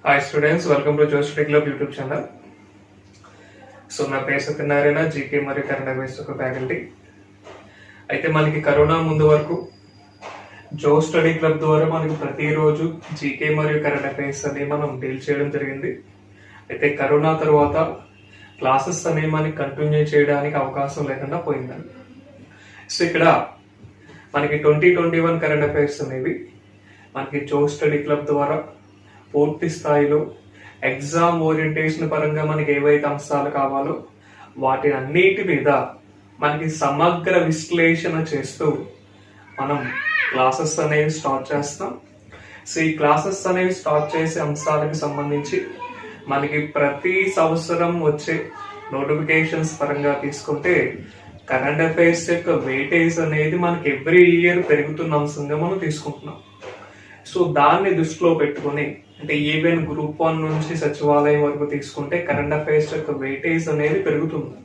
Hi students, welcome to జోస్ study club YouTube channel. So నా పేరు సత్యనారాయణ, జీకే మరియు కరెంట్ అఫైర్స్ ఒక ఫ్యాకల్టీ. అయితే మనకి కరోనా ముందు వరకు జోస్ స్టడీ క్లబ్ ద్వారా మనకి ప్రతిరోజు జీకే మరియు కరెంట్ అఫైర్స్ అనేవి మనం డీల్ చేయడం జరిగింది. అయితే కరోనా తర్వాత క్లాసెస్ అనేవి మనకి కంటిన్యూ చేయడానికి అవకాశం లేకుండా పోయిందండి. సో ఇక్కడ మనకి 2021 కరెంట్ అఫైర్స్ అనేవి మనకి జోస్ స్టడీ క్లబ్ ద్వారా పూర్తి స్థాయిలో ఎగ్జామ్ ఓరియంటేషన్ పరంగా మనకి ఏవైతే అంశాలు కావాలో వాటి అన్నిటి మీద మనకి సమగ్ర విశ్లేషణ చేస్తూ మనం క్లాసెస్ అనేవి స్టార్ట్ చేస్తాం. సో ఈ క్లాసెస్ అనేవి స్టార్ట్ చేసే అంశాలకు సంబంధించి మనకి ప్రతి సంవత్సరం వచ్చే నోటిఫికేషన్స్ పరంగా తీసుకుంటే కరెంట్ అఫైర్స్ యొక్క వెయిటేజ్ అనేది మనకి ఎవ్రీ ఇయర్ పెరుగుతున్న అంశంగా మనం తీసుకుంటున్నాం. సో దాన్ని దృష్టిలో పెట్టుకుని అంటే ఈవెన్ గ్రూప్ 1 నుంచి సచివాలయం వరకు తీసుకుంటే కరెంట్ అఫైర్స్ యొక్క వెయిటేజ్ అనేది పెరుగుతుంది.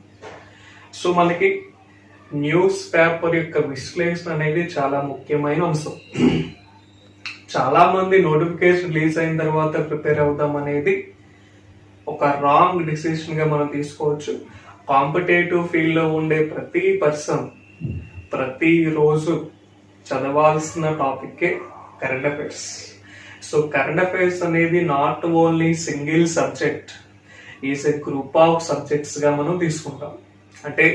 సో మనకి న్యూస్ పేపర్ యొక్క విశ్లేషణ అనేది చాలా ముఖ్యమైన అంశం. చాలా మంది నోటిఫికేషన్ రిలీజ్ అయిన తర్వాత ప్రిపేర్ అవుదాం అనేది ఒక రాంగ్ డిసిషన్ గా మనం తీసుకోవచ్చు. కాంపిటేటివ్ ఫీల్డ్ లో ఉండే ప్రతి పర్సన్ ప్రతిరోజు చదవాల్సిన topic current affairs. So current affairs అనేది not only single subject, is a group of subjects గా మనం తీసుకుంటాం. అంటే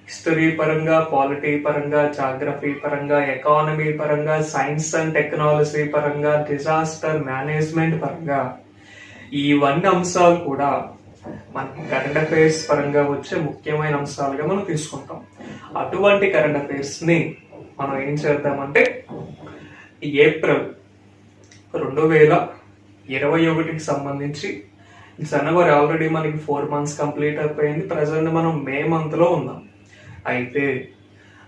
హిస్టరీ పరంగా, పాలిటీ పరంగా, జాగ్రఫీ పరంగా, ఎకానమీ పరంగా, సైన్స్ అండ్ టెక్నాలజీ పరంగా, డిజాస్టర్ మేనేజ్మెంట్ పరంగా ఇవన్నీ అంశాలు కూడా మనకి కరెంట్ అఫైర్స్ పరంగా వచ్చే ముఖ్యమైన అంశాలుగా మనం తీసుకుంటాం. అటువంటి కరెంట్ అఫైర్స్ ని మనం ఏం చేద్దామంటే ఏప్రిల్ 2021కి సంబంధించి జనవరి ఆల్రెడీ మనకి 4 months కంప్లీట్ అయిపోయింది. ప్రజెంట్ మనం మే మంత్ లో ఉన్నాం. అయితే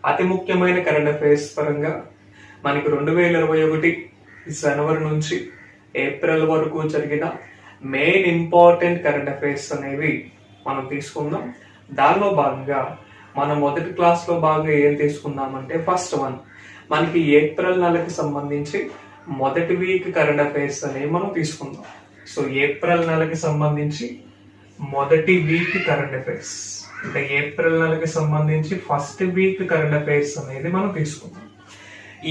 అతి ముఖ్యమైన కరెంట్ అఫైర్స్ పరంగా మనకి 2021 జనవరి నుంచి ఏప్రిల్ వరకు జరిగిన మెయిన్ ఇంపార్టెంట్ కరెంట్ అఫైర్స్ అనేవి మనం తీసుకుందాం. దానిలో భాగంగా మనం మొదటి క్లాస్ లో భాగంగా ఏం తీసుకుందామంటే ఫస్ట్ వన్ మనకి ఏప్రిల్ నెలకి సంబంధించి మొదటి వీక్ కరెంట్ అఫైర్స్ అనేవి మనం తీసుకుందాం. సో ఏప్రిల్ నెలకి సంబంధించి మొదటి వీక్ కరెంట్ అఫైర్స్ అంటే ఏప్రిల్ నెలకి సంబంధించి ఫస్ట్ వీక్ కరెంట్ అఫైర్స్ అనేది మనం తీసుకుందాం.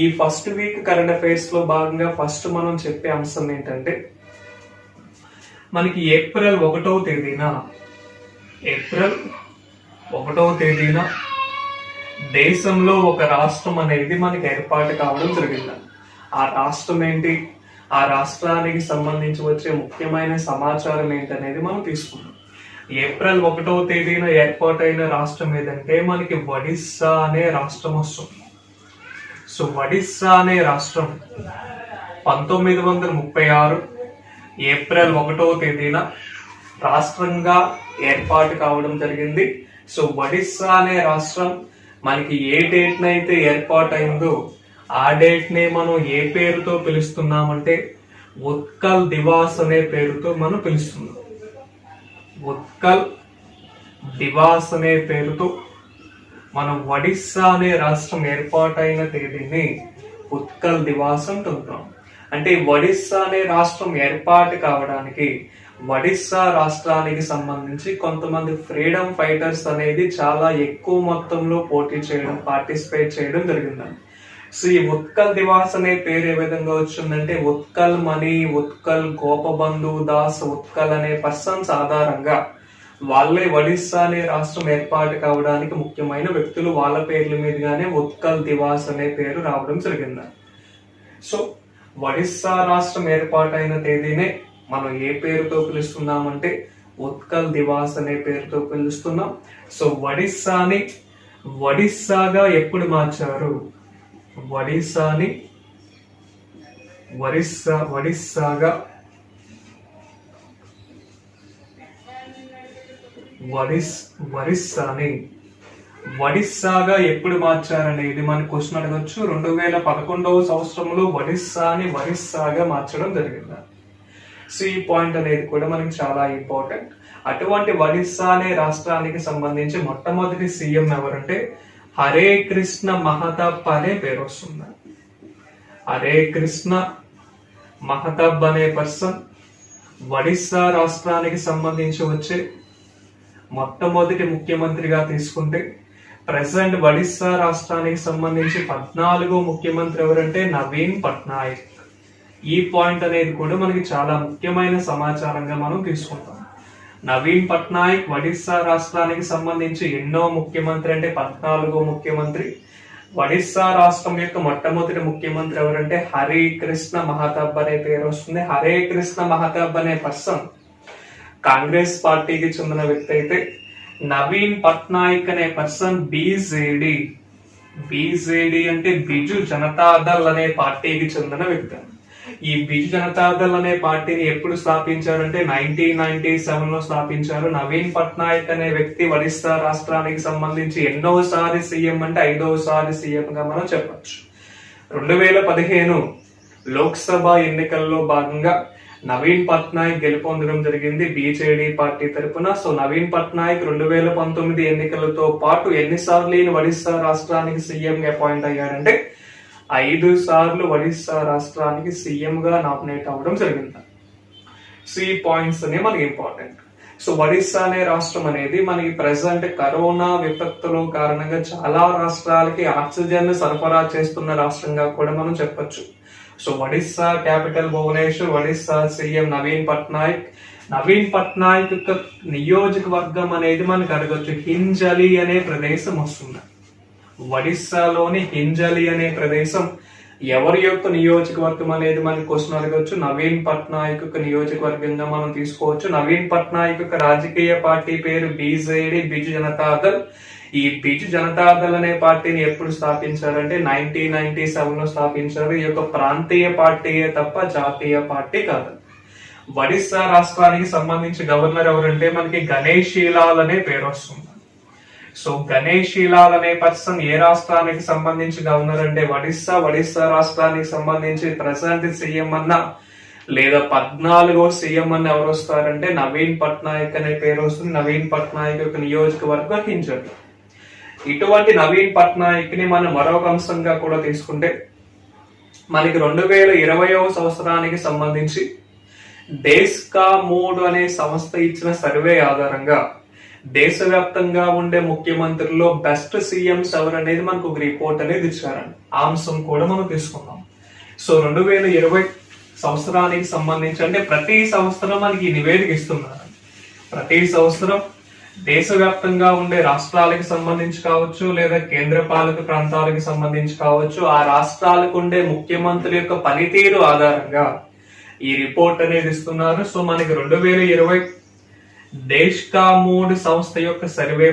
ఈ ఫస్ట్ వీక్ కరెంట్ అఫైర్స్ లో భాగంగా ఫస్ట్ మనం చెప్పే అంశం ఏంటంటే మనకి ఏప్రిల్ 1వ తేదీన దేశంలో ఒక రాష్ట్రం అనేది మనకి ఏర్పాటు కావడం జరిగింది. ఆ రాష్ట్రం ఏంటి, ఆ రాష్ట్రానికి సంబంధించి వచ్చే ముఖ్యమైన సమాచారం ఏంటనేది మనం తీసుకున్నాం. ఏప్రిల్ 1వ తేదీన ఏర్పాటైన రాష్ట్రం ఏదంటే మనకి ఒడిస్సా అనే రాష్ట్రం వస్తుంది. సో ఒడిస్సా అనే రాష్ట్రం 1936 ఏప్రిల్ 1వ తేదీన రాష్ట్రంగా ఏర్పాటు కావడం జరిగింది. సో ఒడిస్సా అనే రాష్ట్రం మనకి ఏ డేట్ నైతే ఏర్పాటైందో ఆ డేట్ నే మనం ఏ పేరుతో పిలుస్తున్నామంటే ఉత్కల్ దివాస్ అనే పేరుతో మనం పిలుస్తున్నాం. ఉత్కల్ దివాస్ అనే పేరుతో మనం ఒడిస్సా అనే రాష్ట్రం ఏర్పాటైన తేదీని ఉత్కల్ దివాస్ అంటున్నాం. అంటే ఒడిస్సా అనే రాష్ట్రం ఏర్పాటు కావడానికి ఒడిస్సా రాష్ట్రానికి సంబంధించి కొంతమంది ఫ్రీడమ్ ఫైటర్స్ అనేది చాలా ఎక్కువ మొత్తంలో పార్టిసిపేట్ చేయడం జరిగిందండి. సో ఈ ఉత్కల్ దివాస్ అనే పేరు ఏ విధంగా వచ్చిందంటే ఉత్కల్ మణి, ఉత్కల్ గోపబంధు దాస్ ఉత్కల్ అనే పర్సన్స్ ఆధారంగా వాళ్ళే ఒడిస్సా అనే రాష్ట్రం ఏర్పాటు కావడానికి ముఖ్యమైన వ్యక్తులు, వాళ్ళ పేర్ల మీదుగానే ఉత్కల్ దివాస్ అనే పేరు రావడం జరిగింది. సో ఒడిస్సా రాష్ట్రం ఏర్పాటైన తేదీనే మనం ఏ పేరుతో పిలుస్తున్నామంటే ఉత్కల్ దివాస్ అనే పేరుతో పిలుస్తున్నాం. సో ఒడిస్సాని ఒడిస్సాగా ఎప్పుడు మార్చారు? ఒడిస్సాని ఒడిస్సాగా ఎప్పుడు మార్చారనేది మన క్వశ్చన్ అడగచ్చు. 2011వ సంవత్సరంలో ఒడిస్సాని ఒరిస్సాగా మార్చడం జరిగింది. సో ఈ పాయింట్ అనేది కూడా మనకి చాలా ఇంపార్టెంట్. అటువంటి ఒడిస్సా అనే రాష్ట్రానికి సంబంధించి మొట్టమొదటి సీఎం ఎవరంటే హరే కృష్ణ మహతాబ్ అనే పేరు వస్తుంది. హరే కృష్ణ మహతాబ్ అనే పర్సన్ ఒడిస్సా రాష్ట్రానికి సంబంధించి వచ్చే మొట్టమొదటి ముఖ్యమంత్రిగా తీసుకుంటే ప్రెసెంట్ ఒడిస్సా రాష్ట్రానికి సంబంధించి 14వ ముఖ్యమంత్రి ఎవరంటే నవీన్ పట్నాయక్. ఈ పాయింట్ అనేది కూడా మనకి చాలా ముఖ్యమైన సమాచారంగా మనం తీసుకుంటాం. నవీన్ పట్నాయక్ ఒడిస్సా రాష్ట్రానికి సంబంధించి ఎన్నో ముఖ్యమంత్రి అంటే 14వ ముఖ్యమంత్రి. ఒడిస్సా రాష్ట్రం యొక్క మొట్టమొదటి ముఖ్యమంత్రి ఎవరంటే హరే కృష్ణ మహతాబ్ అనే పేరు వస్తుంది. హరే కృష్ణ మహతాబ్ అనే పర్సన్ కాంగ్రెస్ పార్టీకి చెందిన వ్యక్తి అయితే నవీన్ పట్నాయక్ అనే పర్సన్ బీజేడీ అంటే బిజు జనతాదళ్ అనే పార్టీకి చెందిన వ్యక్తి. ఈ బిజు జనతాదళ్ అనే పార్టీని ఎప్పుడు స్థాపించారంటే 1997 లో స్థాపించారు. నవీన్ పట్నాయక్ అనే వ్యక్తి ఒడిస్సా రాష్ట్రానికి సంబంధించి ఎన్నోసారి సీఎం అంటే 5వసారి సీఎం గా మనం చెప్పొచ్చు. 2015 లోక్సభ ఎన్నికల్లో భాగంగా నవీన్ పట్నాయక్ గెలుపొందడం జరిగింది బీజేడీ పార్టీ తరపున. సో నవీన్ పట్నాయక్ 2019 ఎన్నికలతో పాటు ఎన్నిసార్లు ఒడిస్సా రాష్ట్రానికి సీఎం గా అపాయింట్ అయ్యారంటే 5 సార్లు ఒడిస్సా రాష్ట్రానికి సీఎం గా నామినేట్ అవ్వడం జరిగింది. సి పాయింట్స్ అనే మనకి ఇంపార్టెంట్. సో ఒడిస్సా అనే రాష్ట్రం అనేది మనకి ప్రెసెంట్ కరోనా విపత్తుల కారణంగా చాలా రాష్ట్రాలకి ఆక్సిజన్ సరఫరా చేస్తున్న రాష్ట్రంగా కూడా మనం చెప్పొచ్చు. So Odisha capital Bhubaneswar, Odisha CM Naveen Patnaik యొక్క నియోజకవర్గం అనేది మనకు అడగొచ్చు. హింజలి అనే ప్రదేశం వస్తుంది. ఒడిస్సాలోని హింజలి అనే ప్రదేశం ఎవరి యొక్క నియోజకవర్గం అనేది మనకి క్వశ్చన్ అడగొచ్చు. నవీన్ పట్నాయక్ యొక్క నియోజకవర్గంగా మనం తీసుకోవచ్చు. నవీన్ పట్నాయక్ యొక్క రాజకీయ పార్టీ పేరు బీజేడీ, బిజు జనతాదళ్. ఈ బిజు జనతాదళ్ అనే పార్టీని ఎప్పుడు స్థాపించారంటే 1997 లో స్థాపించారు. ఈ యొక్క ప్రాంతీయ పార్టీయే తప్ప జాతీయ పార్టీ కాదు. ఒడిస్సా రాష్ట్రానికి సంబంధించి గవర్నర్ ఎవరంటే మనకి గణేషీలాల్ అనే పేరు వస్తుంది. సో గణేషీలాల్ అనే పర్సన్ ఏ రాష్ట్రానికి సంబంధించి గవర్నర్ అంటే ఒడిస్సా రాష్ట్రానికి సంబంధించి ప్రెసెంట్ సీఎం అన్న లేదా 14వ సీఎం అన్న ఎవరు వస్తారంటే నవీన్ పట్నాయక్ అనే పేరు వస్తుంది. నవీన్ పట్నాయక్ యొక్క నియోజకవర్గం హింజలి. ఇటువంటి నవీన్ పట్నాయక్ ని మనం మరొక అంశంగా కూడా తీసుకుంటే మనకి 2020వ సంవత్సరానికి సంబంధించి దేశ్-కా మూడ్ అనే సంస్థ ఇచ్చిన సర్వే ఆధారంగా దేశవ్యాప్తంగా ఉండే ముఖ్యమంత్రుల్లో బెస్ట్ సీఎంస్ ఎవరు అనేది మనకు ఒక రిపోర్ట్ అనేది ఇచ్చారండి. ఆ అంశం కూడా మనం తీసుకున్నాం. సో 2020 సంవత్సరానికి సంబంధించి అంటే ప్రతి సంవత్సరం మనకి నివేదిక ఇస్తున్నారు. ప్రతి సంవత్సరం దేశవ్యాప్తంగా ఉండే రాష్ట్రాలకు సంబంధించి కావచ్చు లేదా కేంద్ర పాలిత ప్రాంతాలకు సంబంధించి కావచ్చు, ఆ రాష్ట్రాలకు ఉండే ముఖ్యమంత్రుల యొక్క పనితీరు ఆధారంగా ఈ రిపోర్ట్ అనేది ఇస్తున్నారు. సో మనకి 2020 దేశ్-కా మూడ్ సంస్థ యొక్క సర్వే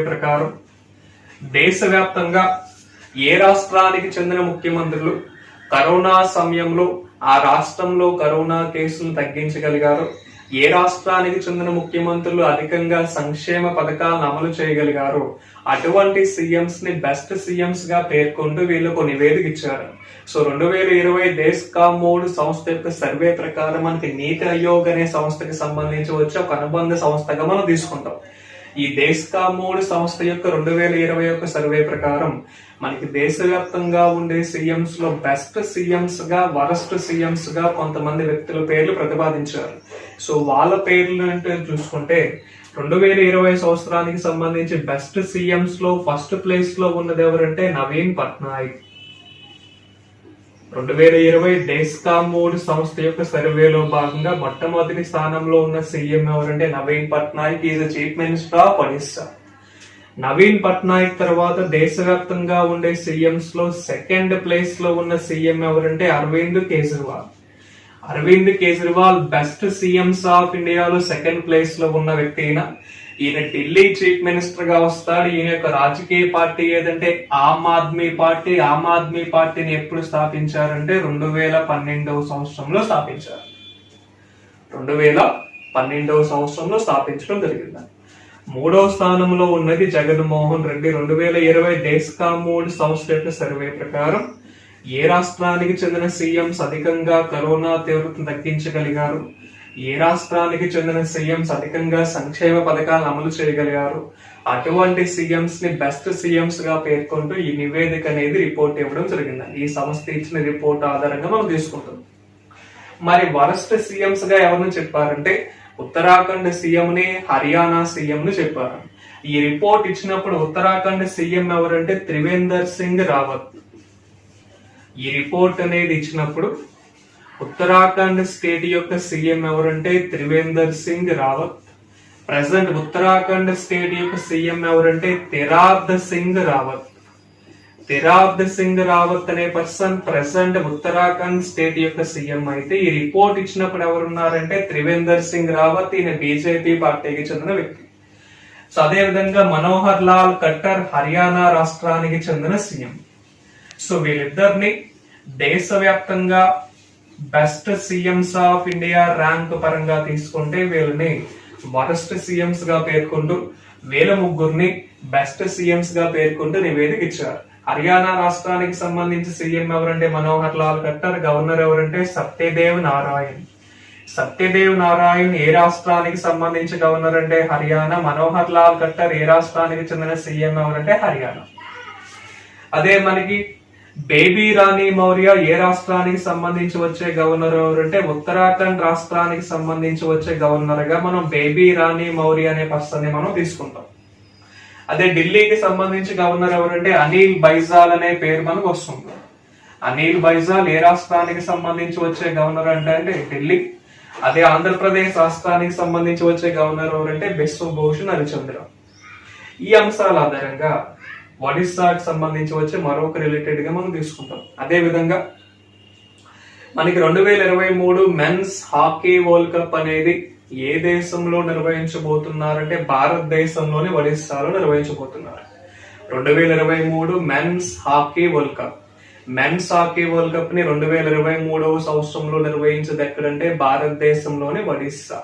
ప్రకారం దేశవ్యాప్తంగా ఏ రాష్ట్రానికి చెందిన ముఖ్యమంత్రులు కరోనా సమయంలో ఆ రాష్ట్రంలో కరోనా కేసులు తగ్గించగలిగారు, ఏ రాష్ట్రానికి చెందిన ముఖ్యమంత్రులు అధికంగా సంక్షేమ పథకాలను అమలు చేయగలిగారు, అటువంటి సీఎంస్ ని బెస్ట్ సీఎంస్ గా పేర్కొంటూ వీళ్ళకు నివేదిక ఇచ్చారు. సో 2020 దేశ్-కా మూడ్ సంస్థ యొక్క సర్వే ప్రకారం మనకి నీతి ఆయోగ్ అనే సంస్థకి సంబంధించి వచ్చే ఒక అనుబంధ సంస్థగా మనం తీసుకుంటాం. ఈ దేశ్-కా మూడ్ సంస్థ యొక్క 2021 సర్వే ప్రకారం మనకి దేశవ్యాప్తంగా ఉండే సీఎంస్ లో బెస్ట్ సీఎంస్ గా, వరస్ట్ సీఎంస్ గా కొంతమంది వ్యక్తుల పేర్లు ప్రతిపాదించారు. సో వాళ్ళ పేర్లు అంటే చూసుకుంటే 2020 సంవత్సరానికి సంబంధించి బెస్ట్ సీఎంస్ లో ఫస్ట్ ప్లేస్ లో ఉన్నది ఎవరంటే నవీన్ పట్నాయక్. 2020 దేశ్-కా మూడ్ సంస్థ యొక్క సర్వేలో భాగంగా మొట్టమొదటి స్థానంలో ఉన్న సీఎం ఎవరంటే Naveen Patnaik. Is chief minister of Odisha. Naveen Patnaik తర్వాత దేశవ్యాప్తంగా ఉండే సీఎంస్ లో సెకండ్ ప్లేస్ లో ఉన్న సీఎం ఎవరంటే Arvind Kejriwal best CMs of ఇండియాలో సెకండ్ ప్లేస్ లో ఉన్న వ్యక్తి. ఈయన ఢిల్లీ చీఫ్ మినిస్టర్ గా వస్తాడు. ఈయన యొక్క రాజకీయ పార్టీ ఏదంటే ఆమ్ ఆద్మీ పార్టీని ఎప్పుడు స్థాపించారంటే 2012వ సంవత్సరంలో స్థాపించారు. 2012వ సంవత్సరంలో స్థాపించడం జరిగింది. 3వ స్థానంలో ఉన్నది జగన్మోహన్ రెడ్డి. 2020 దేశ్-కా మూడ్ సంస్థ యొక్క సర్వే ప్రకారం ఏ రాష్ట్రానికి చెందిన సీఎంస్ అధికంగా కరోనా తీవ్రతను తగ్గించగలిగారు, ఏ రాష్ట్రానికి చెందిన సీఎంస్ అధికంగా సంక్షేమ పథకాలు అమలు చేయగలిగారు, అటువంటి సీఎంస్ ని బెస్ట్ సీఎంస్ గా పేర్కొంటూ ఈ నివేదిక అనేది రిపోర్ట్ ఇవ్వడం జరిగిందండి. ఈ సంస్థ ఇచ్చిన రిపోర్ట్ ఆధారంగా మనం తీసుకుంటాం. మరి వరస్ట్ సీఎంస్ గా ఎవరిని చెప్పారంటే ఉత్తరాఖండ్ సీఎం ని, హర్యానా సీఎం ని చెప్పారు. ఈ రిపోర్ట్ ఇచ్చినప్పుడు ఉత్తరాఖండ్ సీఎం ఎవరంటే త్రివేందర్ సింగ్ రావత్. ఈ రిపోర్ట్ అనేది ఇచ్చినప్పుడు ఉత్తరాఖండ్ స్టేట్ యొక్క సీఎం ఎవరంటే త్రివేందర్ సింగ్ రావత్. ప్రెసెంట్ ఉత్తరాఖండ్ స్టేట్ యొక్క సీఎం ఎవరంటే తిరార్ద్ సింగ్ రావత్. తిరార్ద్ సింగ్ రావత్ అనే పర్సన్ ప్రెసెంట్ ఉత్తరాఖండ్ స్టేట్ యొక్క సీఎం అయితే, ఈ రిపోర్ట్ ఇచ్చినప్పుడు ఎవరున్నారంటే త్రివేందర్ సింగ్ రావత్. ఈయన బీజేపీ పార్టీకి చెందిన వ్యక్తి. సో అదే విధంగా మనోహర్ లాల్ ఖట్టర్ హర్యానా రాష్ట్రానికి చెందిన సీఎం. సో వీళ్ళిద్దరిని దేశవ్యాప్తంగా best CMs of India rank పరంగా తీసుకుంటే వీళ్ళని వరస్ట్ సీఎంస్ గా పేర్కొంటూ వీళ్ళ ముగ్గురిని బెస్ట్ సీఎంస్ గా పేర్కొంటూ నివేదిక ఇచ్చారు. హర్యానా రాష్ట్రానికి సంబంధించి సీఎం ఎవరంటే మనోహర్ లాల్ ఖట్టర్, గవర్నర్ ఎవరంటే సత్యదేవ్ నారాయణ్. సత్యదేవ్ నారాయణ్ ఏ రాష్ట్రానికి సంబంధించి గవర్నర్ అంటే హర్యానా. మనోహర్ లాల్ ఖట్టర్ ఏ రాష్ట్రానికి చెందిన సీఎం ఎవరంటే హర్యానా. అదే మనకి బేబీ రాణి మౌర్య ఏ రాష్ట్రానికి సంబంధించి వచ్చే గవర్నర్ ఎవరంటే ఉత్తరాఖండ్ రాష్ట్రానికి సంబంధించి వచ్చే గవర్నర్ గా మనం బేబీ రాణి మౌర్య అనే పర్సన్ ని మనం తీసుకుంటాం. అదే ఢిల్లీకి సంబంధించి గవర్నర్ ఎవరంటే అనిల్ బైజాల్ అనే పేరు మనకు వస్తుంది. అనిల్ బైజాల్ ఏ రాష్ట్రానికి సంబంధించి వచ్చే గవర్నర్ అంటే ఢిల్లీ. అదే ఆంధ్రప్రదేశ్ రాష్ట్రానికి సంబంధించి వచ్చే గవర్నర్ ఎవరంటే బిశ్వభూషణ్ హరిచంద్ర. ఈ అంశాల ఆధారంగా ఒడిస్సాకి సంబంధించి వచ్చే మరొక రిలేటెడ్ గా మనం తీసుకుంటాం. అదే విధంగా మనకి 2023 మెన్స్ హాకీ వరల్డ్ కప్ అనేది ఏ దేశంలో నిర్వహించబోతున్నారంటే భారతదేశంలోని ఒడిస్సాలో నిర్వహించబోతున్నారు. 2023 men's hockey world cup. Men's hockey world cup ని 2023వ సంవత్సరంలో నిర్వహించేది ఎక్కడంటే భారతదేశంలోని ఒడిస్సా.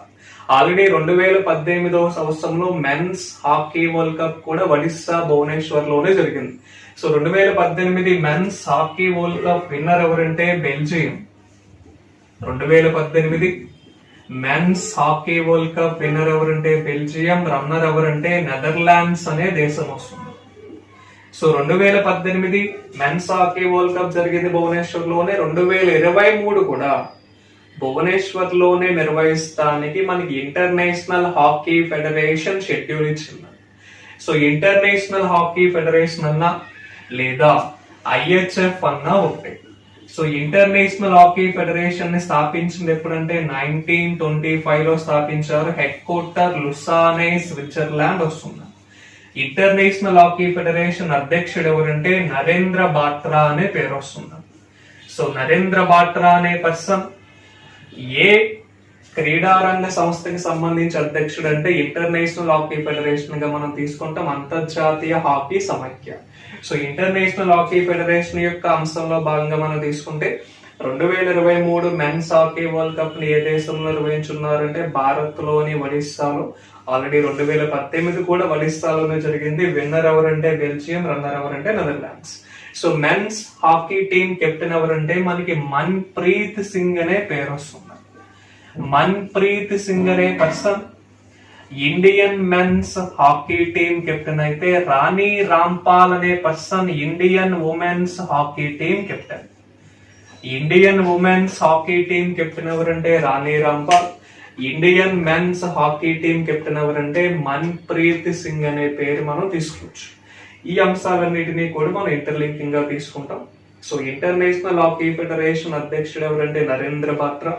ఆల్రెడీ 2018వ సంవత్సరంలో మెన్స్ హాకీ వరల్డ్ కప్ కూడా ఒడిస్సా భువనేశ్వర్ లోనే జరిగింది. So 2018 men's hockey world cup winner ఎవరంటే Belgium. 2018 men's hockey world cup winner ఎవరంటే బెల్జియం. రన్నర్ ఎవరంటే నెదర్లాండ్స్ అనే దేశం వస్తుంది. So 2018 men's hockey world cup జరిగింది భువనేశ్వర్ లోనే. 2023 కూడా భువనేశ్వర్ లోనే నిర్వహిస్తానికి మనకి ఇంటర్నేషనల్ హాకీ ఫెడరేషన్ షెడ్యూల్ ఇచ్చింది. సో ఇంటర్నేషనల్ హాకీ ఫెడరేషన్ అన్నా లేదా IHF అన్నా ఒకటి. సో ఇంటర్నేషనల్ హాకీ ఫెడరేషన్ ని స్థాపించింది ఎప్పుడంటే 1925 లో స్థాపించారు. హెడ్ క్వార్టర్ లుసానే స్విట్జర్లాండ్ వస్తుంది. ఇంటర్నేషనల్ హాకీ ఫెడరేషన్ అధ్యక్షుడు ఎవరంటే నరేంద్ర బాట్రా అనే పేరు వస్తుంది. సో నరేంద్ర బాట్రా అనే పర్సన్ ఏ క్రీడారంగ సంస్థకి సంబంధించి అధ్యక్షుడు అంటే ఇంటర్నేషనల్ హాకీ ఫెడరేషన్ గా మనం తీసుకుంటాం అంతర్జాతీయ హాకీ సమైక్య. సో ఇంటర్నేషనల్ హాకీ ఫెడరేషన్ యొక్క అంశంలో భాగంగా మనం తీసుకుంటే 2023 మెన్స్ హాకీ వరల్డ్ కప్ ని ఏ దేశంలో నిర్వహించున్నారంటే భారత్ లోని ఒడిస్సాలో. ఆల్రెడీ 2018 కూడా ఒడిస్సాలోనే జరిగింది. విన్నర్ ఎవరంటే బెల్జియం, రన్నర్ ఎవరంటే Netherlands. So men's hockey team captain ఎవరంటే మనకి మన్ప్రీత్ సింగ్ అనే పేరు వస్తుంది. మన్ప్రీత్ సింగ్ అనే person Indian men's hockey team captain అయితే, రాణి రాంపాల్ అనే person Indian women's hockey team captain. Indian women's hockey team captain ఎవరంటే Rani Rampal. Indian men's hockey team captain ఎవరంటే మన్ప్రీత్ సింగ్ అనే పేరు మనం తీసుకోవచ్చు. ఈ అంశాలన్నిటినీ కూడా మనం ఇంటర్లింకింగ్ గా తీసుకుంటాం. సో ఇంటర్నేషనల్ హాకీ ఫెడరేషన్ అధ్యక్షుడు ఎవరంటే Narendra Batra.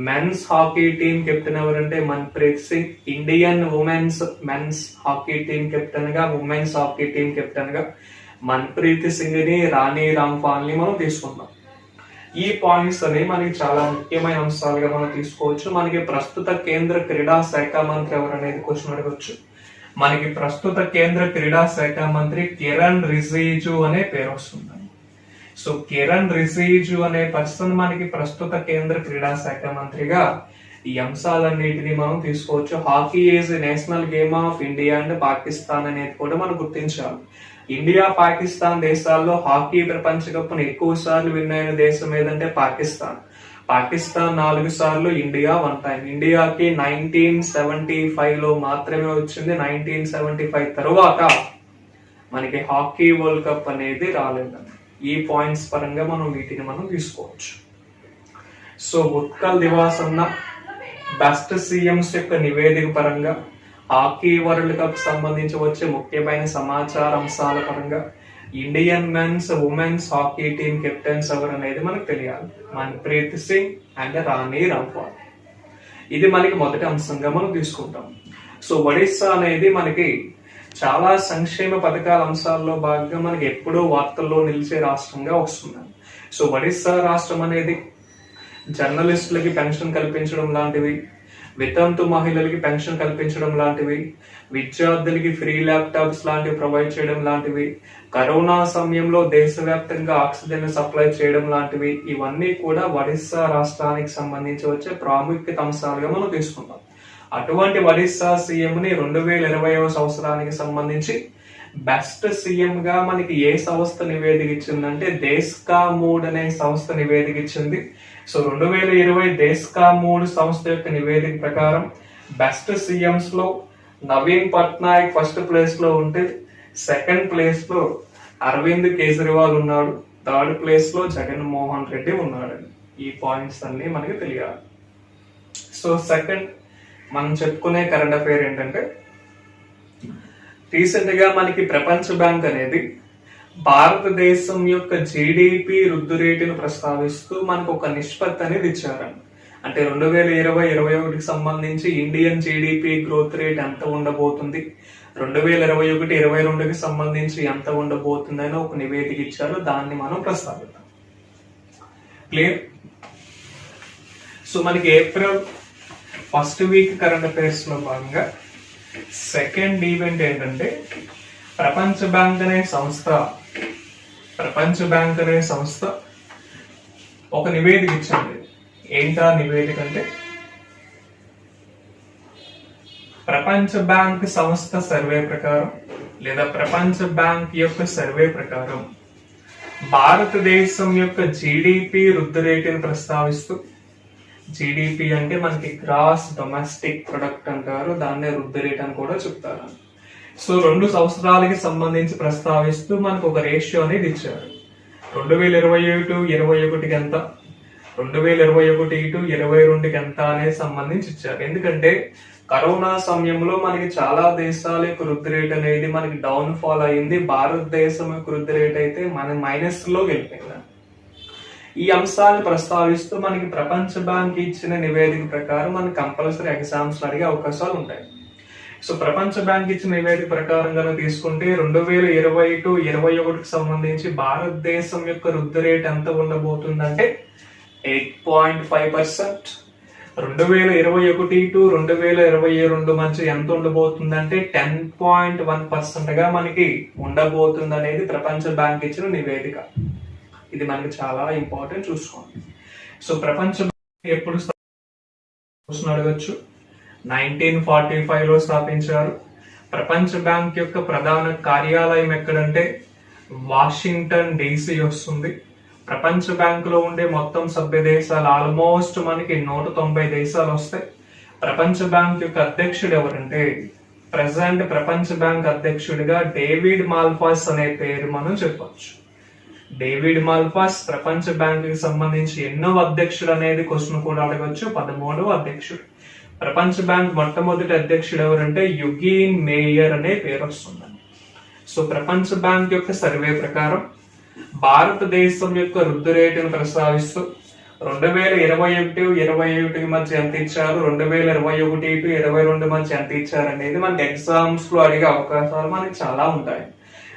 Men's hockey team captain ఎవరంటే Manpreet Singh. Indian women's men's hockey team captain గా, ఉమెన్స్ హాకీ టీం కెప్టెన్ గా మన్ప్రీత్ సింగ్ ని, రాణి రాంపాల్ ని మనం తీసుకుంటాం. ఈ పాయింట్స్ అనేవి మనకి చాలా ముఖ్యమైన అంశాలుగా మనం తీసుకోవచ్చు. మనకి ప్రస్తుత కేంద్ర క్రీడా శాఖ మంత్రి ఎవరు అనేది క్వశ్చన్ అడగచ్చు. మనకి ప్రస్తుత కేంద్ర క్రీడా శాఖ మంత్రి కిరణ్ రిజిజు అనే పేరు వస్తుంది. సో కిరణ్ రిజిజు అనే పర్సన్ మనకి ప్రస్తుత కేంద్ర క్రీడా శాఖ మంత్రిగా ఈ అంశాలన్నిటిని మనం తీసుకోవచ్చు. Hockey is national game of India and Pakistan అనేది కూడా మనం గుర్తించాలి. ఇండియా పాకిస్తాన్ దేశాల్లో హాకీ ప్రపంచ కప్ ను ఎక్కువ సార్లు విన్ అయిన దేశం ఏదంటే పాకిస్తాన్. పాకిస్తాన్ 4 సార్లు, ఇండియా 1 టైం. ఇండియాకి 1975 లో మాత్రమే వచ్చింది. 1975 తర్వాత మనకి హాకీ వరల్డ్ కప్ అనేది రాలేదు. ఈ పాయింట్స్ పరంగా మనం వీటిని మనం తీసుకోవచ్చు. సో ఉత్కల్ దివాస్ అన్న బెస్ట్ సీఎంస్ యొక్క నివేదిక పరంగా, హాకీ వరల్డ్ కప్ సంబంధించి వచ్చే ముఖ్యమైన సమాచార అంశాల పరంగా, Indian men's women's hockey team captains ఎవరు అనేది మనకు తెలియాలి. మన్ప్రీత్ సింగ్ అండ్ రాణి రాంపాల్. ఇది మనకి మొదటి అంశంగా మనం తీసుకుంటాం. సో ఒడిస్సా అనేది మనకి చాలా సంక్షేమ పథకాల అంశాల్లో భాగంగా మనకి ఎప్పుడూ వార్తల్లో నిలిచే రాష్ట్రంగా వస్తుంది. సో ఒడిస్సా రాష్ట్రం అనేది జర్నలిస్టులకి పెన్షన్ కల్పించడం లాంటివి, వితంతు మహిళలకి పెన్షన్ కల్పించడం లాంటివి, విద్యార్థులకి ఫ్రీ ల్యాప్టాప్స్ లాంటివి ప్రొవైడ్ చేయడం లాంటివి, కరోనా సమయంలో దేశవ్యాప్తంగా ఆక్సిజన్ సప్లై చేయడం లాంటివి, ఇవన్నీ కూడా ఒడిస్సా రాష్ట్రానికి సంబంధించి వచ్చే ప్రాముఖ్యత అంశాలుగా మనం తీసుకుంటాం. అటువంటి ఒడిస్సా సీఎం ని 2020వ సంవత్సరానికి సంబంధించి బెస్ట్ సీఎం గా మనకి ఏ సంస్థ నివేదిక ఇచ్చిందంటే దేశ్కా మూడ్ అనే సంస్థ నివేదిక ఇచ్చింది. సో 2020 దేశ్కా మూడ్ సంస్థ యొక్క నివేదిక ప్రకారం బెస్ట్ సీఎంస్ లో నవీన్ పట్నాయక్ ఫస్ట్ ప్లేస్ లో ఉంటే, సెకండ్ ప్లేస్ లో అరవింద్ కేజ్రీవాల్ ఉన్నాడు, థర్డ్ ప్లేస్ లో జగన్మోహన్ రెడ్డి ఉన్నాడు. ఈ పాయింట్స్ అన్ని మనకి తెలియాలి. సో సెకండ్ మనం చెప్పుకునే కరెంట్ అఫైర్ ఏంటంటే, రీసెంట్ గా మనకి ప్రపంచ బ్యాంక్ అనేది భారతదేశం యొక్క జీడిపి వృద్ధి రేటును ప్రస్తావిస్తూ మనకు ఒక నిష్పత్తి అనేది ఇచ్చారండి. అంటే 2020-21కి సంబంధించి ఇండియన్ జీడిపి గ్రోత్ రేట్ ఎంత ఉండబోతుంది, 2021-22కి సంబంధించి ఎంత ఉండబోతుంది అని ఒక నివేదిక ఇచ్చారు. దాన్ని మనం ప్రస్తావిద్దాం. క్లియర్? సో మనకి April first week current affairs లో భాగంగా సెకండ్ ఈవెంట్ ఏంటంటే, ప్రపంచ బ్యాంక్ అనే సంస్థ ఒక నివేదిక ఇచ్చింది. ఏంటా నివేదిక అంటే, ప్రపంచ బ్యాంక్ సంస్థ సర్వే ప్రకారం లేదా ప్రపంచ బ్యాంక్ యొక్క సర్వే ప్రకారం భారతదేశం యొక్క జీడిపి వృద్ధి రేటును ప్రస్తావిస్తూ, జీడిపి అంటే మనకి గ్రాస్ డొమెస్టిక్ ప్రొడక్ట్ అంటారు, దాన్నే వృద్ధి రేట్ అని కూడా చెప్తారు. సో 2 సంవత్సరాలకి సంబంధించి ప్రస్తావిస్తూ మనకు ఒక రేషియో అనేది ఇచ్చారు. 2020-21కి ఎంత, 2021-22కి ఎంత అనేది సంబంధించి ఇచ్చారు. ఎందుకంటే కరోనా సమయంలో మనకి చాలా దేశాల యొక్క వృద్ధి రేట్ అనేది మనకి డౌన్ ఫాల్ అయింది. భారతదేశం యొక్క వృద్ధి రేట్ అయితే మన మైనస్ లో వెళ్ళిపోయింది. ఈ అంశాలను ప్రస్తావిస్తూ మనకి ప్రపంచ బ్యాంక్ ఇచ్చిన నివేదిక ప్రకారం మనకి కంపల్సరీ ఎగ్జామ్స్ అడిగే అవకాశాలు ఉంటాయి. సో ప్రపంచ బ్యాంక్ ఇచ్చిన నివేదిక ప్రకారం కనుక తీసుకుంటే 2020-21కి సంబంధించి భారతదేశం యొక్క వృద్ధి రేట్ ఎంత ఉండబోతుందంటే 8.5%. 2021-2022 మధ్య ఎంత ఉండబోతుందంటే 10.1% గా మనకి ఉండబోతుంది అనేది ప్రపంచ బ్యాంక్ ఇచ్చిన నివేదిక. ఇది మనకి చాలా ఇంపార్టెంట్, చూసుకోండి. సో ప్రపంచ బ్యాంక్ ఎప్పుడు అడగచ్చు, 1945 లో స్థాపించారు. ప్రపంచ బ్యాంక్ యొక్క ప్రధాన కార్యాలయం ఎక్కడంటే వాషింగ్టన్ DC వస్తుంది. ప్రపంచ బ్యాంక్ లో ఉండే మొత్తం సభ్య దేశాలు ఆల్మోస్ట్ మనకి 190 దేశాలు వస్తాయి. ప్రపంచ బ్యాంక్ యొక్క అధ్యక్షుడు ఎవరంటే, ప్రెసెంట్ ప్రపంచ బ్యాంక్ అధ్యక్షుడిగా డేవిడ్ మాల్పాస్ అనే పేరు మనం చెప్పొచ్చు. డేవిడ్ మాల్పాస్ ప్రపంచ బ్యాంక్ కి సంబంధించి ఎన్నో అధ్యక్షుడు అనేది క్వశ్చన్ కూడా అడగచ్చు. 13వ అధ్యక్షుడు. ప్రపంచ బ్యాంక్ మొట్టమొదటి అధ్యక్షుడు ఎవరంటే యుగీన్ మేయర్ అనే పేరు వస్తుంది. సో ప్రపంచ బ్యాంక్ యొక్క సర్వే ప్రకారం భారతదేశం యొక్క వృద్ధి రేటును ప్రస్తావిస్తూ 2021-21 మధ్య ఎంత ఇచ్చారు, 2021-22 మధ్య ఎంత ఇచ్చారు అనేది మనకి ఎగ్జామ్స్ లో అడిగే అవకాశాలు మనకి చాలా ఉంటాయి.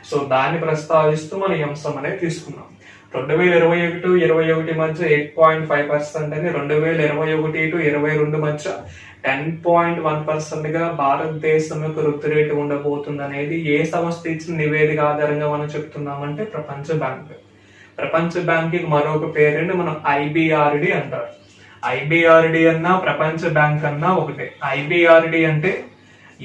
సో దాన్ని ప్రస్తావిస్తూ మన ఈ అంశం అనేది తీసుకున్నాం. 2021-21 మధ్య 8.5% అని, 2021-22 మధ్య 10.1% గా భారతదేశం యొక్క వృద్ధి రేటు ఉండబోతుంది అనేది ఏ సంస్థ ఇచ్చిన నివేదిక ఆధారంగా మనం చెప్తున్నామంటే ప్రపంచ బ్యాంక్. ప్రపంచ బ్యాంక్ మరొక పేరుని మనం IBRD అంటారు. IBRD అన్నా ప్రపంచ బ్యాంక్ అన్నా ఒకటే. IBRD అంటే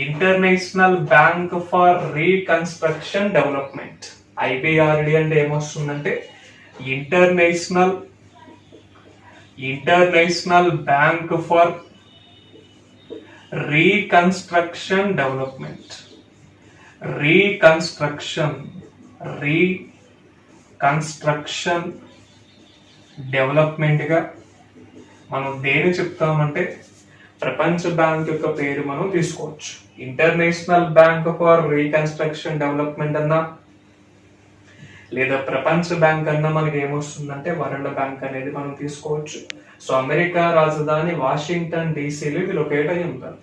international bank for reconstruction development. IBRD అంటే ఏమొస్తుందంటే international bank for reconstruction development. Reconstruction development గా మనం దేని చెప్తామంటే ప్రపంచ బ్యాంక్ యొక్క పేరు మనం తీసుకోవచ్చు. International bank for reconstruction development అన్నా లేదా ప్రపంచ బ్యాంక్ అన్నా మనకి ఏమొస్తుందంటే వరల్డ్ బ్యాంక్ అనేది మనం తీసుకోవచ్చు. సో అమెరికా రాజధాని వాషింగ్టన్ డీసీలో ఇది లొకేట్ అయి ఉంటారు.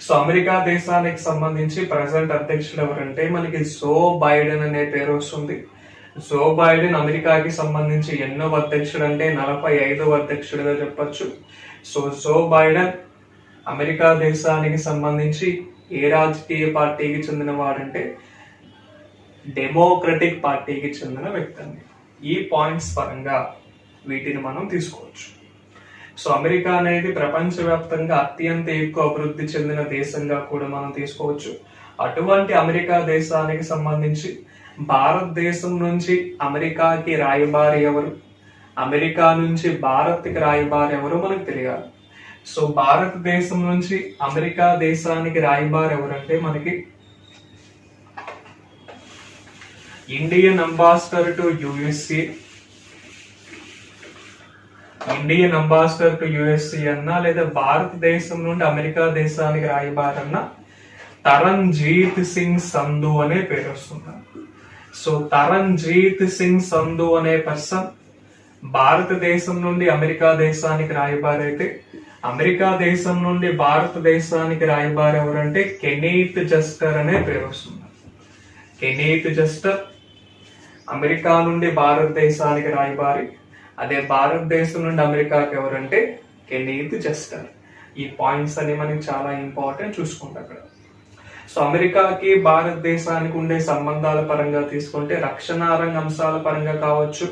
సో అమెరికా దేశానికి సంబంధించి ప్రెసిడెంట్ అధ్యక్షుడు ఎవరంటే మనకి జో బైడెన్ అనే పేరు వస్తుంది. జో బైడెన్ అమెరికాకి సంబంధించి ఎన్నో అధ్యక్షుడు అంటే 45వ అధ్యక్షుడిగా చెప్పొచ్చు. సో జో బైడెన్ అమెరికా దేశానికి సంబంధించి ఏ రాజకీయ పార్టీకి చెందిన వాడంటే డెమోక్రటిక్ పార్టీకి చెందిన వ్యక్తి అండి. ఈ పాయింట్స్ పరంగా వీటిని మనం తీసుకోవచ్చు. సో అమెరికా అనేది ప్రపంచవ్యాప్తంగా అత్యంత ఎక్కువ అభివృద్ధి చెందిన దేశంగా కూడా మనం తీసుకోవచ్చు. అటువంటి అమెరికా దేశానికి సంబంధించి భారతదేశం నుంచి అమెరికాకి రాయబారి ఎవరు, అమెరికా నుంచి భారత్కి రాయబారి ఎవరు మనకు తెలియాలి. సో భారతదేశం నుంచి అమెరికా దేశానికి రాయబారి ఎవరంటే మనకి Indian ambassador to USA, Indian ambassador to USA అన్నా లేదా భారతదేశం నుండి అమెరికా దేశానికి రాయబారి అన్న తరణ్జీత్ సింగ్ సంధు అనే పేరు వస్తుంది. సో తరణ్జీత్ సింగ్ సంధు అనే పర్సన్ భారతదేశం నుండి అమెరికా దేశానికి రాయబారి అయితే, అమెరికా దేశం నుండి భారతదేశానికి రాయబారి ఎవరంటే కెనీత్ జస్టర్ అనే పేరు వస్తుంది. కెనీత్ జస్టర్ అమెరికా నుండి భారతదేశానికి రాయబారి, అదే భారతదేశం నుండి అమెరికాకి ఎవరంటే కెనీత్ జస్టర్. ఈ పాయింట్స్ అని మనకి చాలా ఇంపార్టెంట్ చూసుకుంటాం అక్కడ. సో అమెరికాకి భారతదేశానికి ఉండే సంబంధాల పరంగా తీసుకుంటే రక్షణ రంగ అంశాల పరంగా కావచ్చు,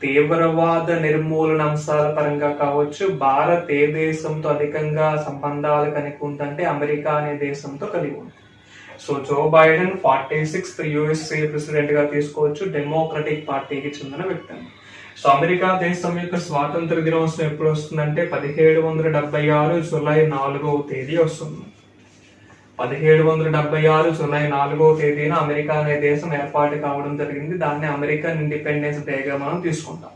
తీవ్రవాద నిర్మూలన అంశాల పరంగా కావచ్చు, భారత్ ఏ దేశంతో అధికంగా సంబంధాలు కలిగి ఉందంటే అమెరికా అనే దేశంతో కలిగి ఉంది. So Joe Biden 46th USA president గా తీసుకోవచ్చు, డెమోక్రటిక్ పార్టీకి చెందిన వ్యక్తి. సో అమెరికా దేశం యొక్క స్వాతంత్ర దినోత్సవం ఎప్పుడు వస్తుందంటే 1776 జూలై 4వ తేదీ వస్తుంది. 1776 జూలై 4వ తేదీన అమెరికా అనే దేశం ఏర్పాటు కావడం జరిగింది. దాన్ని అమెరికన్ ఇండిపెండెన్స్ డేగా మనం తీసుకుంటాం.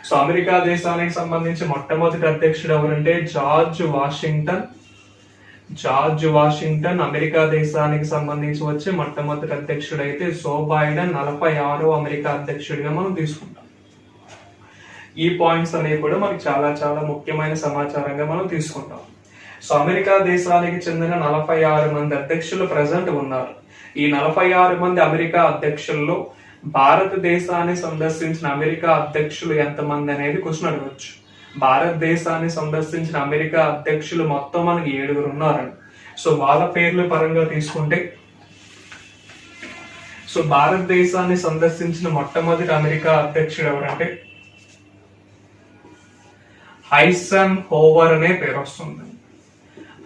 సో అమెరికా దేశానికి సంబంధించి మొట్టమొదటి అధ్యక్షుడు ఎవరంటే జార్జ్ వాషింగ్టన్ అమెరికా దేశానికి సంబంధించి వచ్చే మొట్టమొదటి అధ్యక్షుడు అయితే జో బైడెన్ 46వ అమెరికా అధ్యక్షుడిగా మనం తీసుకుంటాం. ఈ పాయింట్స్ అనేవి కూడా మనకి చాలా చాలా ముఖ్యమైన సమాచారంగా మనం తీసుకుంటాం. సో అమెరికా దేశానికి చెందిన 46 మంది అధ్యక్షులు ప్రజెంట్ ఉన్నారు. ఈ 46 మంది అమెరికా అధ్యక్షుల్లో భారతదేశాన్ని సందర్శించిన అమెరికా అధ్యక్షులు ఎంతమంది అనేది క్వశ్చన్ అడగవచ్చు. భారతదేశాన్ని సందర్శించిన అమెరికా అధ్యక్షులు మొత్తం మనకి 7 ఉన్నారండి. సో వాళ్ళ పేర్ల పరంగా తీసుకుంటే, సో భారతదేశాన్ని సందర్శించిన మొట్టమొదటి అమెరికా అధ్యక్షుడు ఎవరంటే హైసన్ హోవర్ అనే పేరు వస్తుంది.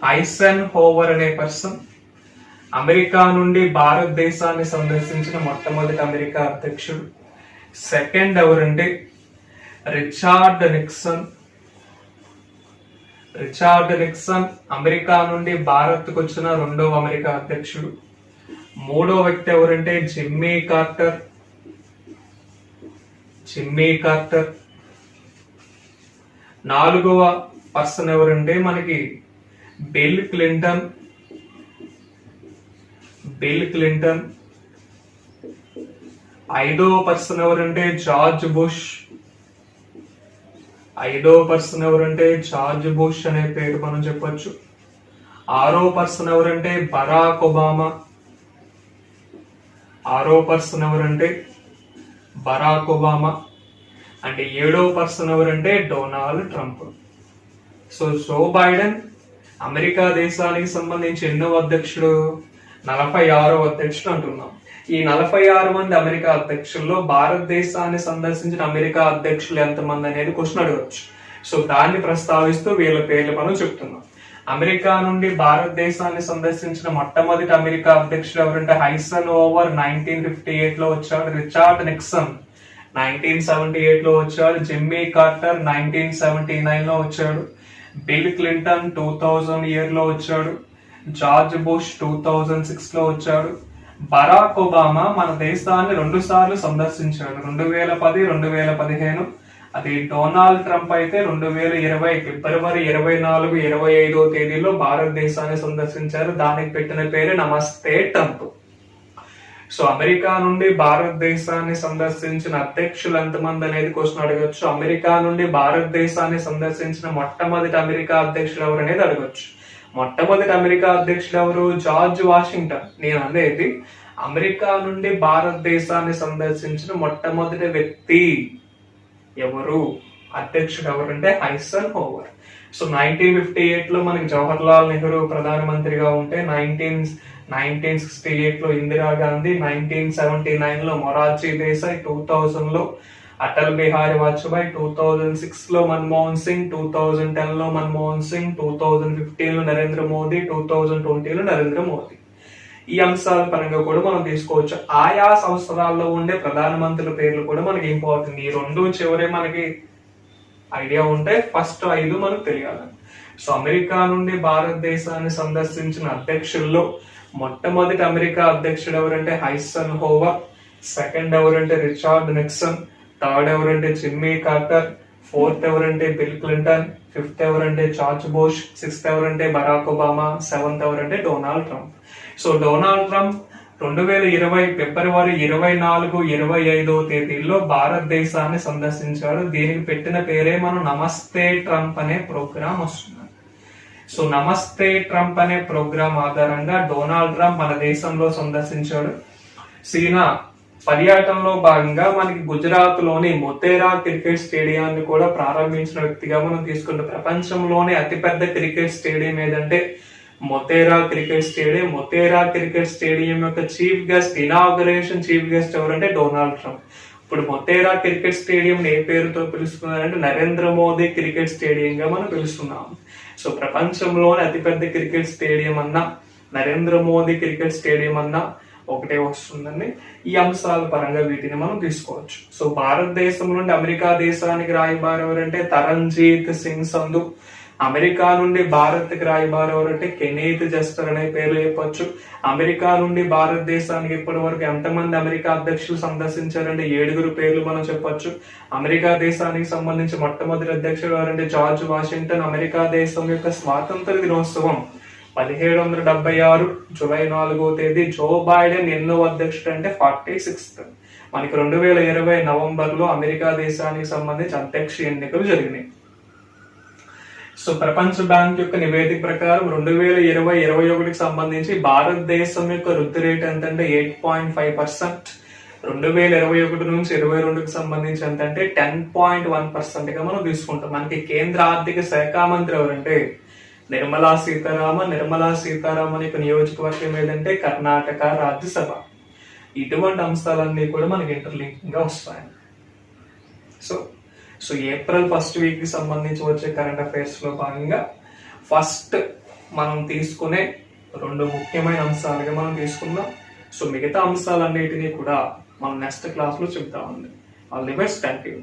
హైసన్ హోవర్ అనే పర్సన్ అమెరికా నుండి భారతదేశాన్ని సందర్శించిన మొట్టమొదటి అమెరికా అధ్యక్షుడు. సెకండ్ ఎవరంటే రిచర్డ్ నిక్సన్ అమెరికా నుండి భారత్కు వచ్చిన 2వ అమెరికా అధ్యక్షుడు. మూడో వ్యక్తి ఎవరంటే జిమ్మీ కార్టర్. 4వ పర్సన్ ఎవరంటే మనకి బిల్ క్లింటన్. 5వ పర్సన్ ఎవరంటే జార్జ్ బుష్ అనే పేరు మనం చెప్పొచ్చు. 6వ పర్సన్ ఎవరంటే బరాక్ ఒబామా. అంటే 7వ పర్సన్ ఎవరంటే Donald Trump. So Joe Biden America దేశానికి సంబంధించి ఎన్నో అధ్యక్షుడు, 46వ అధ్యక్షుడు అంటున్నాం. ఈ 46 మంది అమెరికా అధ్యక్షుల్లో భారతదేశాన్ని సందర్శించిన అమెరికా అధ్యక్షులు ఎంతమంది అనేది క్వశ్చన్ అడగవచ్చు. సో దాన్ని ప్రస్తావిస్తూ వీళ్ళ పేర్లు మనం చెప్తున్నాం. అమెరికా నుండి భారతదేశాన్ని సందర్శించిన మొట్టమొదటి అమెరికా అధ్యక్షుడు ఎవరంటే హైసన్ హోవర్ 1958 లో వచ్చాడు. రిచర్డ్ నిక్సన్ 1978 లో వచ్చాడు. జిమ్మీ కార్టర్ 1979 లో వచ్చాడు. బిల్ క్లింటన్ 2000 ఇయర్ లో వచ్చాడు. జార్జ్ బుష్ 2006 లో వచ్చాడు. బరాక్ ఒబామా మన దేశాన్ని 2 సార్లు సందర్శించాడు, 2010, 2015. అది డొనాల్డ్ ట్రంప్ అయితే 2020 ఫిబ్రవరి 24, 25వ తేదీలో భారతదేశాన్ని సందర్శించారు. దానికి పెట్టిన పేరు నమస్తే ట్రంప్. సో అమెరికా నుండి భారతదేశాన్ని సందర్శించిన అధ్యక్షులు ఎంతమంది అనేది క్వశ్చన్ అడగచ్చు. అమెరికా నుండి భారతదేశాన్ని సందర్శించిన మొట్టమొదటి అమెరికా అధ్యక్షులు ఎవరు అనేది అడగచ్చు. మొట్టమొదటి అమెరికా అధ్యక్షులు ఎవరు? George Washington. నేను అనేది అమెరికా నుండి భారతదేశాన్ని సందర్శించిన మొట్టమొదటి వ్యక్తి ఎవరు, అధ్యక్షుడు ఎవరు అంటే ఐసన్ హోవర్. సో 1958 లో మనకి జవహర్లాల్ నెహ్రూ ప్రధానమంత్రిగా ఉంటే 1968 లో ఇందిరాగాంధీ, 1979 లో మొరార్జీ దేశాయ్, 2000 లో అటల్ బిహారీ వాజ్పేయి, 2006 లో మన్మోహన్ సింగ్, 2010 లో మన్మోహన్ సింగ్, 2015 లో నరేంద్ర మోదీ, 2020 లో నరేంద్ర మోదీ. ఈ అంశాల పరంగా కూడా మనం తీసుకోవచ్చు. ఆయా సంవత్సరాల్లో ఉండే ప్రధానమంత్రుల పేర్లు కూడా మనకి ఇంపార్టెంట్. ఈ 2 చివరే మనకి ఐడియా ఉంటే ఫస్ట్ 5 మనకు తెలియాలి. సో అమెరికా నుండి భారతదేశాన్ని సందర్శించిన అధ్యక్షుల్లో మొట్టమొదటి అమెరికా అధ్యక్షుడు ఎవరంటే ఐసన్ హోవర్, సెకండ్ ఎవరంటే రిచర్డ్ నిక్సన్, థర్డ్ ఎవరంటే జిమ్మీ కార్టర్, ఫోర్త్ ఎవరంటే బిల్ క్లింటన్, ఫిఫ్త్ ఎవరంటే జార్జ్ బుష్, సిక్స్త్ ఎవరంటే బరాక్ ఒబామా, సెవెంత్ ఎవరంటే Donald Trump. So Donald Trump 2020 ఫిబ్రవరి 24, 25వ తేదీల్లో భారతదేశాన్ని సందర్శించారు. దీనికి పెట్టిన పేరే మనం నమస్తే ట్రంప్ అనే ప్రోగ్రామ్ వస్తుంది. సో నమస్తే ట్రంప్ అనే ప్రోగ్రామ్ ఆధారంగా డొనాల్డ్ ట్రంప్ మన దేశంలో సందర్శించాడు. సీనా పర్యటనలో భాగంగా మనకి గుజరాత్ లోని మొతేరా క్రికెట్ స్టేడియాన్ని కూడా ప్రారంభించిన వ్యక్తిగా మనం తీసుకుంటే ప్రపంచంలోనే అతిపెద్ద క్రికెట్ స్టేడియం ఏదంటే Motera cricket stadium. Motera cricket stadium యొక్క chief guest, inauguration chief guest ఎవరంటే డొనాల్డ్ ట్రంప్. ఇప్పుడు మొతేరా క్రికెట్ స్టేడియం ఏ పేరుతో పిలుస్తున్నారంటే నరేంద్ర మోదీ క్రికెట్ స్టేడియం గా మనం పిలుస్తున్నాం. సో ప్రపంచంలోనే అతిపెద్ద క్రికెట్ స్టేడియం అన్నా, నరేంద్ర మోదీ క్రికెట్ స్టేడియం అన్నా ఒకటే వస్తుందండి. ఈ అంశాల పరంగా వీటిని మనం తీసుకోవచ్చు. సో భారతదేశం నుండి అమెరికా దేశానికి రాయబారి ఎవరంటే తరంజీత్ సింగ్ సంధు. అమెరికా నుండి భారత్ కి రాయబారి ఎవరంటే కెనీత్ జస్టర్ అనే పేర్లు చెప్పొచ్చు. అమెరికా నుండి భారతదేశానికి ఇప్పటి వరకు ఎంతమంది అమెరికా అధ్యక్షులు సందర్శించారంటే 7 పేర్లు మనం చెప్పొచ్చు. అమెరికా దేశానికి సంబంధించి మొట్టమొదటి అధ్యక్షుడు ఎవరంటే జార్జ్ వాషింగ్టన్. అమెరికా దేశం యొక్క స్వాతంత్ర దినోత్సవం 1776 జూలై 4వ తేదీ. జో బైడెన్ ఎన్నో అధ్యక్షుడు అంటే 46th. మనకి 2020 నవంబర్ లో అమెరికా దేశానికి సంబంధించి అధ్యక్ష ఎన్నికలు జరిగినాయి. సో ప్రపంచ బ్యాంక్ యొక్క నివేదిక ప్రకారం 2020-21కి సంబంధించి భారతదేశం యొక్క వృద్ధి రేట్ ఎంతంటే 8.5%. 2021 నుంచి 22కి సంబంధించి ఎంతంటే 10.1% గా మనం తీసుకుంటాం. మనకి కేంద్ర ఆర్థిక శాఖ మంత్రి ఎవరంటే నిర్మలా సీతారామన్. నిర్మలా సీతారామన్ యొక్క నియోజకవర్గం ఏదంటే కర్ణాటక రాజ్యసభ. ఇటువంటి అంశాలన్నీ కూడా మనకి ఇంటర్లింకింగ్ గా వస్తాయి. సో ఏప్రిల్ ఫస్ట్ వీక్ కి సంబంధించి వచ్చే కరెంట్ అఫైర్స్ లో భాగంగా ఫస్ట్ మనం తీసుకునే 2 ముఖ్యమైన అంశాలుగా మనం తీసుకుందాం. సో మిగతా అంశాలన్నిటినీ కూడా మనం నెక్స్ట్ క్లాస్ లో చెప్తామండి. All the best. Thank you.